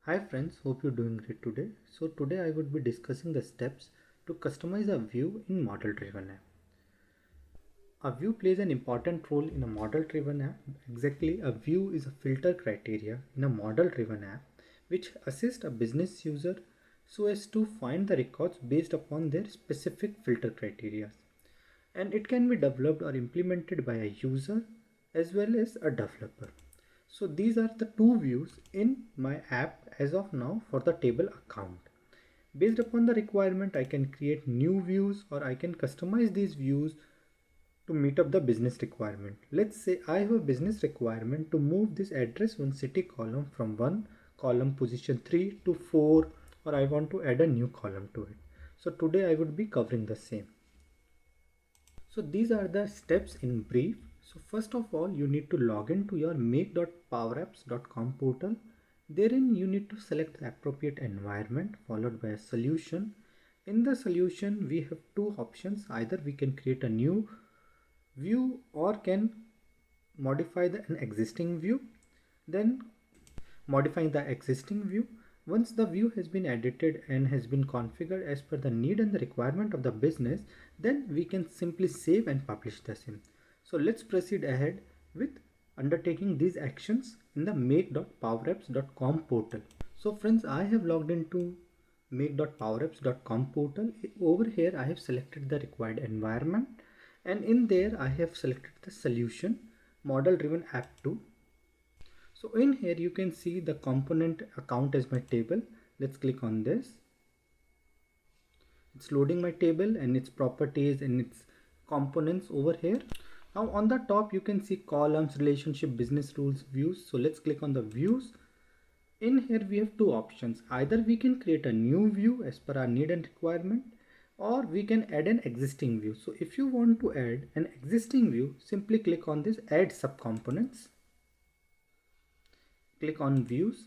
Hi friends, hope you're doing great today. So today I would be discussing the steps to customize a view in model driven app. A view plays an important role in a model driven app. Exactly, a view is a filter criteria in a model driven app which assists a business user so as to find the records based upon their specific filter criteria. And it can be developed or implemented by a user as well as a developer. So these are the two views in my app as of now for the table account. Based upon the requirement, I can create new views or I can customize these views to meet up the business requirement. Let's say I have a business requirement to move this address one city column from one column position 3 to 4, or I want to add a new column to it. So today I would be covering the same. So these are the steps in brief. So first of all, you need to log into your make.powerapps.com portal. Therein you need to select the appropriate environment followed by a solution. In the solution, we have two options. Either we can create a new view or can modify an existing view. Then modifying the existing view. Once the view has been edited and has been configured as per the need and the requirement of the business, then we can simply save and publish the same. So let's proceed ahead with undertaking these actions in the make.powerapps.com portal. So friends, I have logged into make.powerapps.com portal. Over here I have selected the required environment, and in there I have selected the solution model driven app 2. So in here you can see the component account as my table. Let's click on this. It's loading my table and its properties and its components over here. Now on the top you can see columns, relationship, business rules, views. So let's click on the views. In here we have two options. Either we can create a new view as per our need and requirement, or we can add an existing view. So if you want to add an existing view, simply click on this add subcomponents. Click on views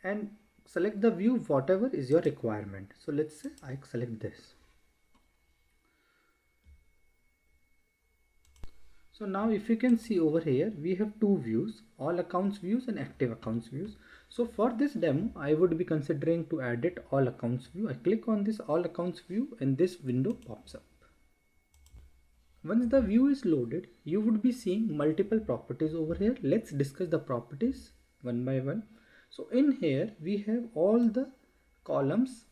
and select the view whatever is your requirement. So let's say I select this. So now if you can see over here, we have two views, all accounts views and active accounts views. So for this demo, I would be considering to add it all accounts view. I click on this all accounts view and this window pops up. Once the view is loaded, you would be seeing multiple properties over here. Let's discuss the properties one by one. So in here we have all the columns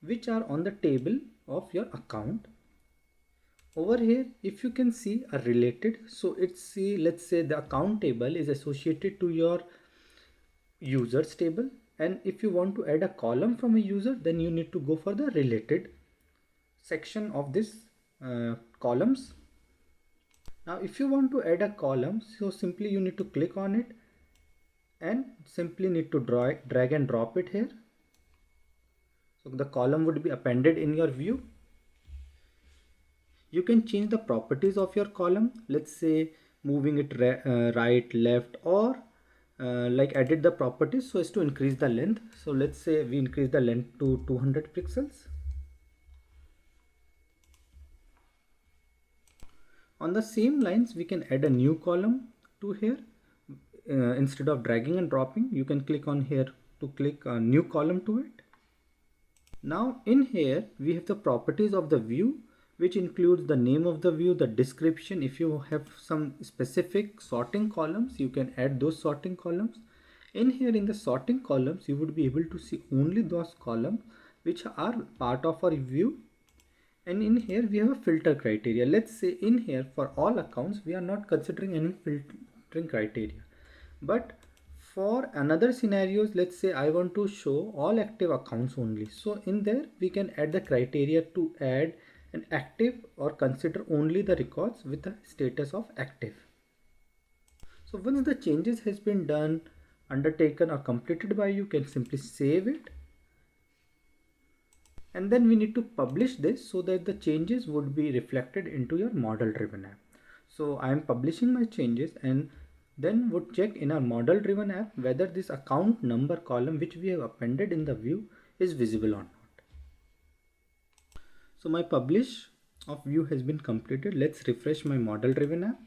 which are on the table of your account. Over here if you can see are related, so let's say the account table is associated to your users table, and if you want to add a column from a user, then you need to go for the related section of this columns. Now if you want to add a column, so simply you need to click on it and simply need to drag and drop it here. So the column would be appended in your view. You can change the properties of your column. Let's say moving it right, left, or like edit the properties so as to increase the length. So let's say we increase the length to 200 pixels. On the same lines, we can add a new column to here. Instead of dragging and dropping, you can click on here to click a new column to it. Now in here we have the properties of the view, which includes the name of the view, the description. If you have some specific sorting columns, you can add those sorting columns. In here in the sorting columns, you would be able to see only those columns which are part of our view. And in here we have a filter criteria. Let's say in here for all accounts we are not considering any filtering criteria, but for another scenarios, let's say I want to show all active accounts only. So in there we can add the criteria to add an active or consider only the records with the status of active. So once the changes has been done, undertaken or completed by you, can simply save it. And then we need to publish this so that the changes would be reflected into your model driven app. So I am publishing my changes and then would check in our model driven app whether this account number column which we have appended in the view is visible or not. So my publish of view has been completed. Let's refresh my model driven app.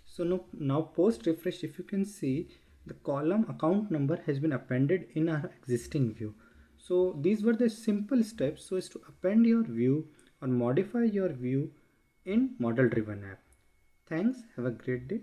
So now post refresh, if you can see, the column account number has been appended in our existing view. So these were the simple steps so as to append your view or modify your view in model driven app. Thanks. Have a great day.